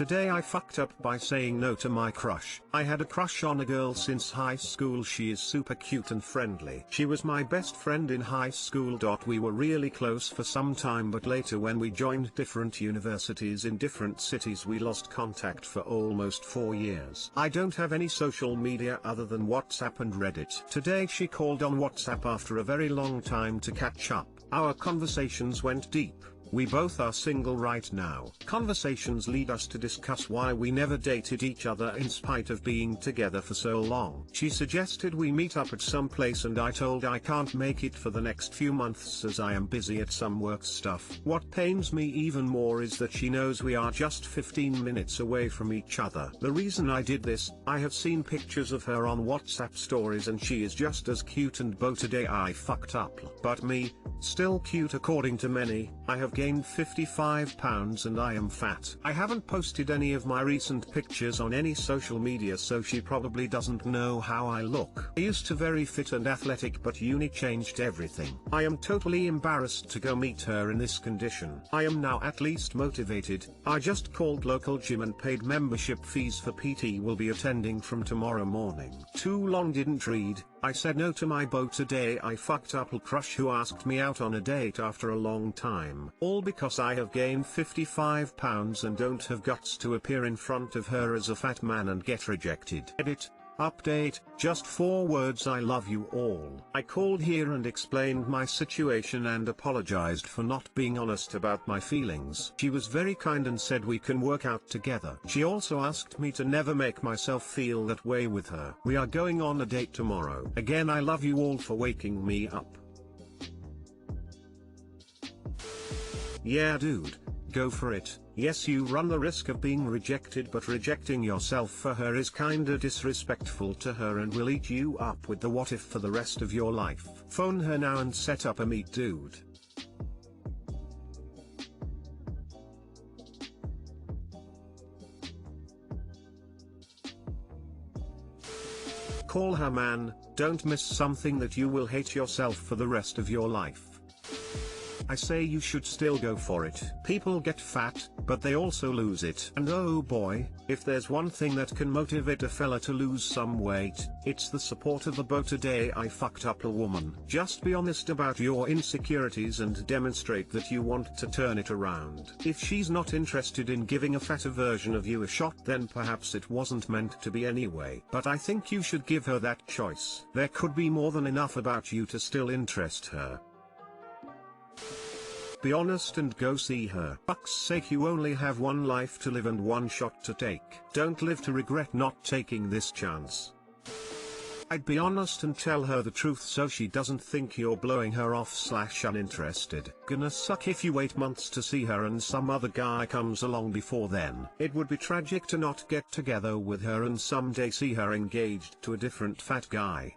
Today I fucked up by saying no to my crush. I had a crush on a girl since high school. She is super cute and friendly. She was my best friend in high school. We were really close for some time, but later when we joined different universities in different cities we lost contact for almost 4 years. I don't have any social media other than WhatsApp and Reddit. Today she called on WhatsApp after a very long time to catch up. Our conversations went deep. We both are single right now. Conversations lead us to discuss why we never dated each other in spite of being together for so long. She suggested we meet up at some place and I told I can't make it for the next few months as I am busy at some work stuff. What pains me even more is that she knows we are just 15 minutes away from each other. The reason I did this, I have seen pictures of her on WhatsApp stories and she is just as cute and today I fucked up. But me, still cute according to many. I have gained 55 pounds and I am fat. I haven't posted any of my recent pictures on any social media, so she probably doesn't know how I look. I used to very fit and athletic, but uni changed everything. I am totally embarrassed to go meet her in this condition. I am now at least motivated. I just called local gym and paid membership fees for PT. Will be attending from tomorrow morning. Too long didn't read. I said no to my beau today. I fucked up a crush who asked me out on a date after a long time. All because I have gained 55 pounds and don't have guts to appear in front of her as a fat man and get rejected. Edit. Update, just 4 words: I love you all. I called here and explained my situation and apologized for not being honest about my feelings. She was very kind and said we can work out together. She also asked me to never make myself feel that way with her. We are going on a date tomorrow. Again, I love you all for waking me up. Yeah dude, go for it. Yes, you run the risk of being rejected, but rejecting yourself for her is kinda disrespectful to her and will eat you up with the what if for the rest of your life. Phone her now and set up a meet dude. Call her man, don't miss something that you will hate yourself for the rest of your life. I say you should still go for it. People get fat, but they also lose it. And oh boy, if there's one thing that can motivate a fella to lose some weight, it's the support of a beau. Today I fucked up a woman. Just be honest about your insecurities and demonstrate that you want to turn it around. If she's not interested in giving a fatter version of you a shot, then perhaps it wasn't meant to be anyway. But I think you should give her that choice. There could be more than enough about you to still interest her. Be honest and go see her. Fuck's sake, you only have one life to live and one shot to take. Don't live to regret not taking this chance. I'd be honest and tell her the truth so she doesn't think you're blowing her off / uninterested. Gonna suck if you wait months to see her and some other guy comes along before then. It would be tragic to not get together with her and someday see her engaged to a different fat guy.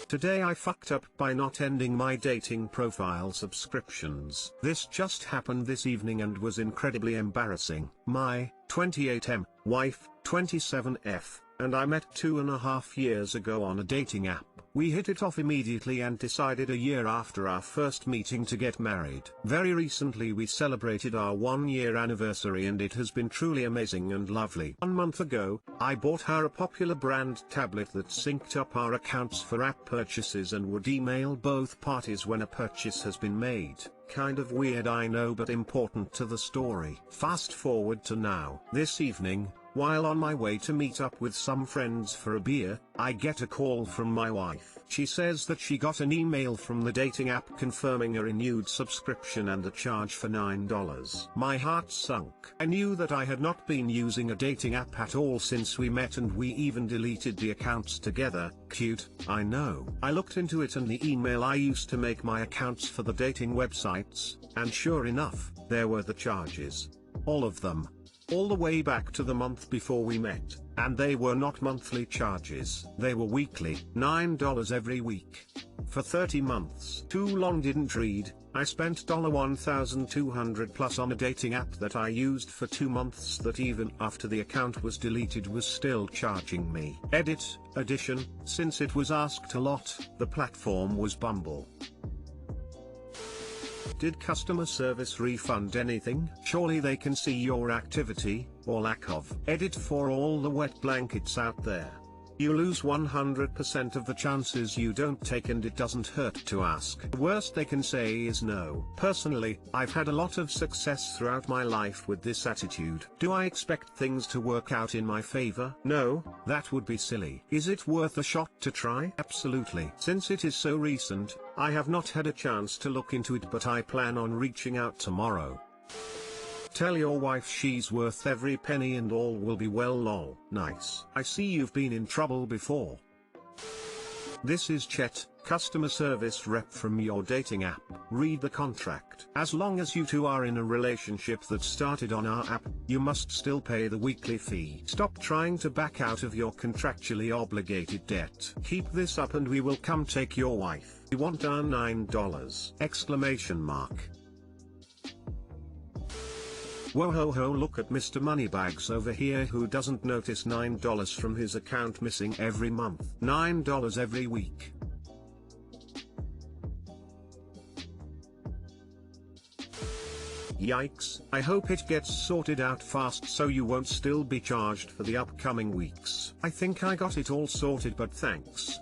Today I fucked up by not ending my dating profile subscriptions. This just happened this evening and was incredibly embarrassing. My 28M wife, 27F, and I met 2.5 years ago on a dating app. We hit it off immediately and decided a year after our first meeting to get married. Very recently we celebrated our 1-year anniversary and it has been truly amazing and lovely. 1 month ago, I bought her a popular brand tablet that synced up our accounts for app purchases and would email both parties when a purchase has been made. Kind of weird, I know, but important to the story. Fast forward to now. This evening, while on my way to meet up with some friends for a beer, I get a call from my wife. She says that she got an email from the dating app confirming a renewed subscription and a charge for $9. My heart sunk. I knew that I had not been using a dating app at all since we met and we even deleted the accounts together. Cute, I know. I looked into it and the email I used to make my accounts for the dating websites, and sure enough, there were the charges. All of them. All the way back to the month before we met, and they were not monthly charges. They were weekly, $9 every week. For 30 months. Too long didn't read. I spent $1,200 plus on a dating app that I used for 2 months that even after the account was deleted was still charging me. Edit, addition, since it was asked a lot, the platform was Bumble. Did customer service refund anything? Surely they can see your activity, or lack of. Edit for all the wet blankets out there. You lose 100% of the chances you don't take, and it doesn't hurt to ask. The worst they can say is no. Personally, I've had a lot of success throughout my life with this attitude. Do I expect things to work out in my favor? No, that would be silly. Is it worth a shot to try? Absolutely. Since it is so recent, I have not had a chance to look into it, but I plan on reaching out tomorrow. Tell your wife she's worth every penny and all will be well. Lol. Nice. I see you've been in trouble before. This is Chet, customer service rep from your dating app. Read the contract. As long as you two are in a relationship that started on our app, you must still pay the weekly fee. Stop trying to back out of your contractually obligated debt. Keep this up and we will come take your wife. We want our $9! Exclamation mark. Whoa ho ho, look at Mr. Moneybags over here who doesn't notice $9 from his account missing every month. $9 every week. Yikes, I hope it gets sorted out fast so you won't still be charged for the upcoming weeks. I think I got it all sorted, but thanks.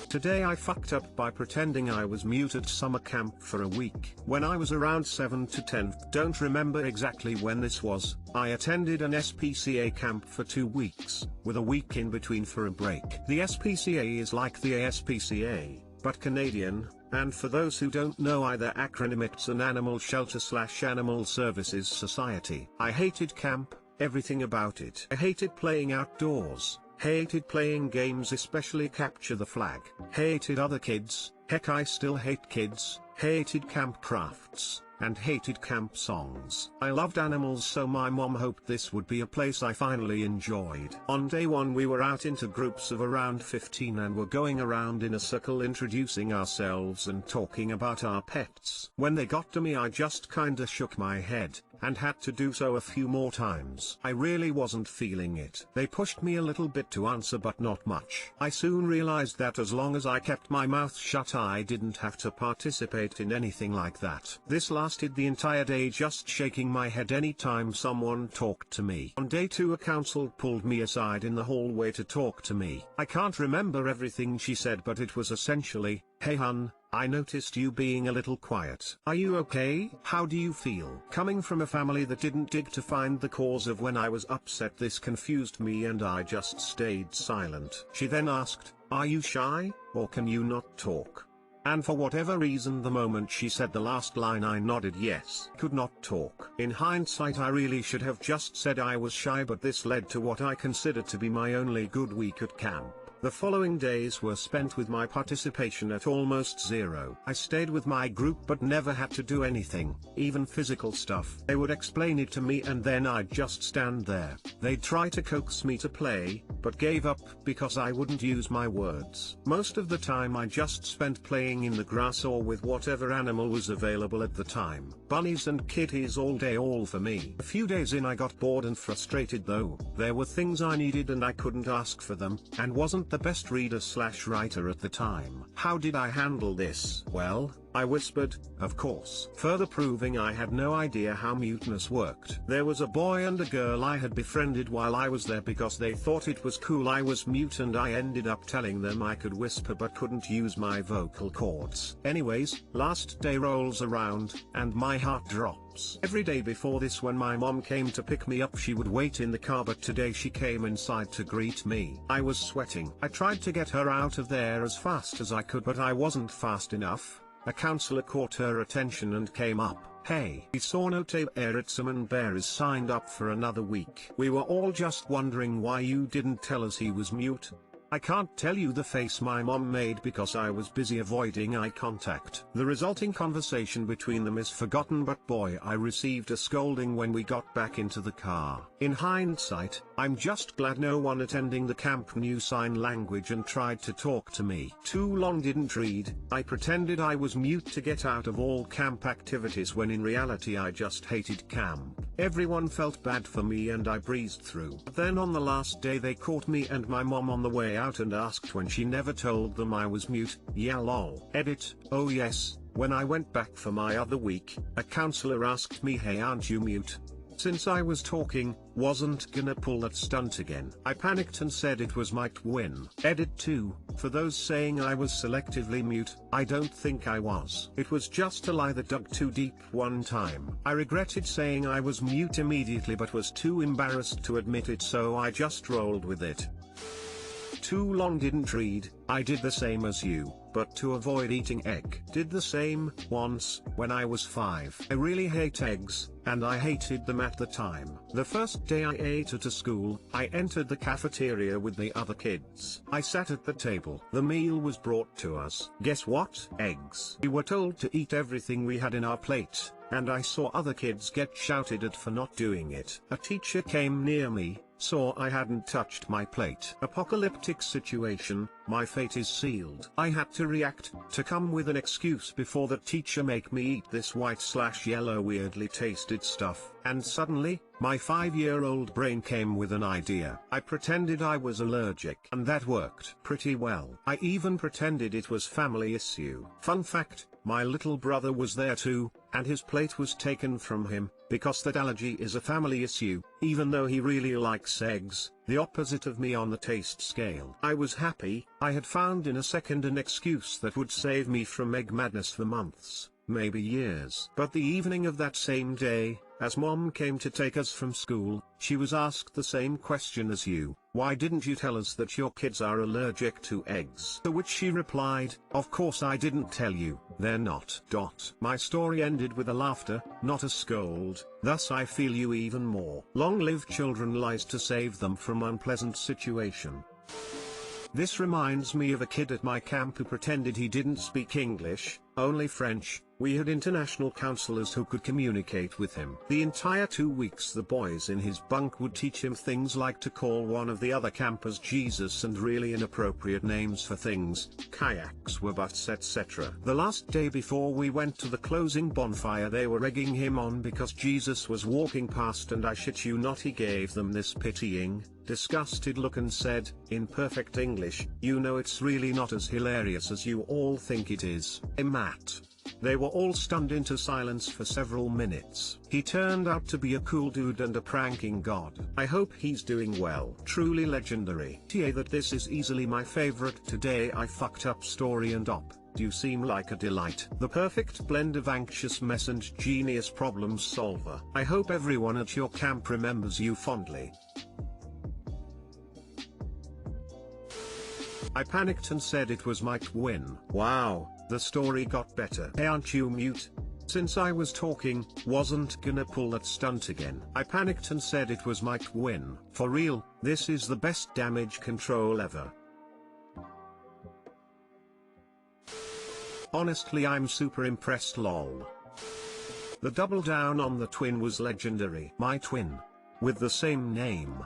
Today I fucked up by pretending I was mute at summer camp for a week. When I was around 7 to 10, don't remember exactly when this was, I attended an SPCA camp for 2 weeks, with a week in between for a break. The SPCA is like the ASPCA, but Canadian, and for those who don't know either acronym, it's an animal shelter/animal services society. I hated camp, everything about it. I hated playing outdoors. Hated playing games, especially capture the flag. Hated other kids, heck I still hate kids. Hated camp crafts, and hated camp songs. I loved animals, so my mom hoped this would be a place I finally enjoyed. On day 1 we were out into groups of around 15 and were going around in a circle introducing ourselves and talking about our pets. When they got to me I just kinda shook my head, and had to do so a few more times. I really wasn't feeling it. They pushed me a little bit to answer, but not much. I soon realized that as long as I kept my mouth shut I didn't have to participate in anything like that. This lasted the entire day, just shaking my head anytime someone talked to me. On day 2 a counsel pulled me aside in the hallway to talk to me. I can't remember everything she said, but it was essentially, "Hey hun, I noticed you being a little quiet. Are you okay? How do you feel?" Coming from a family that didn't dig to find the cause of when I was upset, this confused me and I just stayed silent. She then asked, "Are you shy, or can you not talk?" And for whatever reason, the moment she said the last line I nodded yes. Could not talk. In hindsight I really should have just said I was shy, but this led to what I considered to be my only good week at camp. The following days were spent with my participation at almost zero. I stayed with my group but never had to do anything, even physical stuff. They would explain it to me and then I'd just stand there. They'd try to coax me to play, but gave up because I wouldn't use my words. Most of the time I just spent playing in the grass or with whatever animal was available at the time. Bunnies and kitties all day, all for me. A few days in I got bored and frustrated though. There were things I needed and I couldn't ask for them, and wasn't the best reader/writer at the time. How did I handle this? Well, I whispered, of course. Further proving I had no idea how muteness worked. There was a boy and a girl I had befriended while I was there because they thought it was cool I was mute, and I ended up telling them I could whisper but couldn't use my vocal cords. Anyways, last day rolls around, and my heart drops. Every day before this, when my mom came to pick me up, she would wait in the car, but today she came inside to greet me. I was sweating. I tried to get her out of there as fast as I could, but I wasn't fast enough. A counselor caught her attention and came up. "Hey, we saw Note Eritsaman Bear is signed up for another week. We were all just wondering why you didn't tell us he was mute." I can't tell you the face my mom made because I was busy avoiding eye contact. The resulting conversation between them is forgotten, but boy, I received a scolding when we got back into the car. In hindsight, I'm just glad no one attending the camp knew sign language and tried to talk to me. Too long didn't read. I pretended I was mute to get out of all camp activities when in reality I just hated camp. Everyone felt bad for me and I breezed through. Then on the last day they caught me and my mom on the way out and asked when she never told them I was mute. Yeah lol. Edit, oh yes, when I went back for my other week, a counselor asked me, "Hey, aren't you mute?" Since I was talking, wasn't gonna pull that stunt again. I panicked and said it was might win. Edit 2, for those saying I was selectively mute, I don't think I was. It was just a lie that dug too deep one time. I regretted saying I was mute immediately but was too embarrassed to admit it, so I just rolled with it. Too long didn't read. I did the same as you, but to avoid eating egg. Did the same, once, when I was 5. I really hate eggs, and I hated them at the time. The first day I ate at a school, I entered the cafeteria with the other kids. I sat at the table. The meal was brought to us. Guess what? Eggs. We were told to eat everything we had in our plate, and I saw other kids get shouted at for not doing it. A teacher came near me, saw I hadn't touched my plate. Apocalyptic situation, my fate is sealed. I had to react, to come with an excuse before the teacher make me eat this white/yellow weirdly tasted stuff, and suddenly, my 5-year-old brain came with an idea. I pretended I was allergic, and that worked pretty well. I even pretended it was family issue. Fun fact, my little brother was there too, and his plate was taken from him, because that allergy is a family issue, even though he really likes eggs, the opposite of me on the taste scale. I was happy. I had found in a second an excuse that would save me from egg madness for months, maybe years. But the evening of that same day, as Mom came to take us from school, she was asked the same question as you. Why didn't you tell us that your kids are allergic to eggs? To which she replied, of course I didn't tell you, they're not. My story ended with a laughter, not a scold, thus I feel you even more. Long live children lies to save them from unpleasant situation. This reminds me of a kid at my camp who pretended he didn't speak English, only French. We had international counselors who could communicate with him. The entire 2 weeks the boys in his bunk would teach him things like to call one of the other campers Jesus and really inappropriate names for things, kayaks were butts, etc. The last day before we went to the closing bonfire they were egging him on because Jesus was walking past, and I shit you not he gave them this pitying, disgusted look and said, in perfect English, you know it's really not as hilarious as you all think it is. Matt. They were all stunned into silence for several minutes. He turned out to be a cool dude and a pranking god. I hope he's doing well. Truly legendary. TA that this is easily my favorite today I fucked up story and op. You seem like a delight. The perfect blend of anxious mess and genius problem solver. I hope everyone at your camp remembers you fondly. I panicked and said it was might win. Wow, the story got better. Hey, aren't you mute? Since I was talking, wasn't gonna pull that stunt again. I panicked and said it was might win. For real, this is the best damage control ever. Honestly, I'm super impressed lol. The double down on the twin was legendary. My twin. With the same name.